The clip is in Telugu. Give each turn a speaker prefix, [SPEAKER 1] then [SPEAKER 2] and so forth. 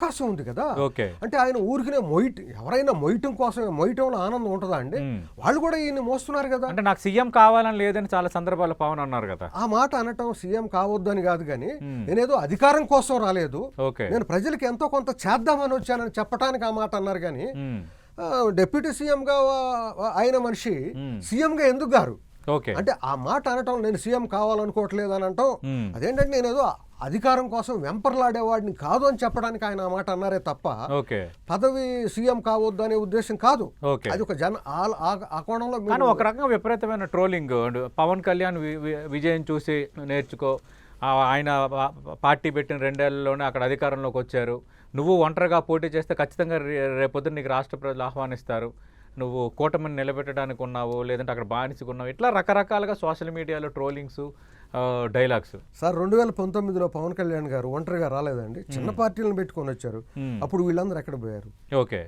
[SPEAKER 1] అవకాశం ఉంది కదా.
[SPEAKER 2] ఓకే.
[SPEAKER 1] అంటే ఆయన ఊరికినే ఎవరైనా మొయ్యటం కోసమే, మొయ్యటంలో ఆనందం ఉంటుందా అండి? వాళ్ళు కూడా ఈయన్ని మోస్తున్నారు కదా.
[SPEAKER 2] అంటే నాకు సీఎం కావాలని లేదని చాలా సందర్భాల్లో పవన్ అన్నారు కదా.
[SPEAKER 1] ఆ మాట అనటం సీఎం కావద్దు అని కాదు, కానీ నేనేదో అధికారం కోసం రాలేదు,
[SPEAKER 2] ఓకే.
[SPEAKER 1] నేను ప్రజలకి ఎంతో కొంత చేద్దామని వచ్చానని చెప్పడానికి ఆ మాట అన్నారు. కానీ డిప్యూటీ సీఎంగా ఆయన మనిషి సీఎంగా ఎందుకు గారు?
[SPEAKER 2] ఓకే.
[SPEAKER 1] అంటే ఆ మాట అనటం, నేను సీఎం కావాలనుకోవట్లేదు అని అంటాం, అదేంటంటే నేనేదో అధికారం కోసం వెంపర్లాడేవాడిని కాదు అని చెప్పడానికి ఆయన ఆ మాట అన్నారే తప్ప
[SPEAKER 2] ఓకే.
[SPEAKER 1] పదవి సీఎం కావద్దు అనే ఉద్దేశం కాదు.
[SPEAKER 2] ఓకే.
[SPEAKER 1] అది ఒక ఆ కోణంలో
[SPEAKER 2] కానీ ఒక రకంగా విపరీతమైన ట్రోలింగ్, పవన్ కళ్యాణ్ విజయం చూసి నేర్చుకో, ఆయన పార్టీ పెట్టిన 2 ఏళ్లలోనే అక్కడ అధికారంలోకి వచ్చారు, నువ్వు ఒంటరిగా పోటీ చేస్తే ఖచ్చితంగా రేపొద్దున నీకు రాష్ట్ర ప్రజలు ఆహ్వానిస్తారు, నువ్వు కూటమిని నిలబెట్టడానికి ఉన్నావు, లేదంటే అక్కడ బానిసగా ఉన్నావు, ఇట్లా రకరకాలుగా సోషల్ మీడియాలో ట్రోలింగ్స్, డైలాగ్స్.
[SPEAKER 1] సార్ 2019లో పవన్ కళ్యాణ్ గారు ఒంటరిగా రాలేదండి, చిన్న పార్టీలను పెట్టుకొని వచ్చారు. అప్పుడు వీళ్ళందరూ ఎక్కడ పోయారు?
[SPEAKER 2] ఓకే.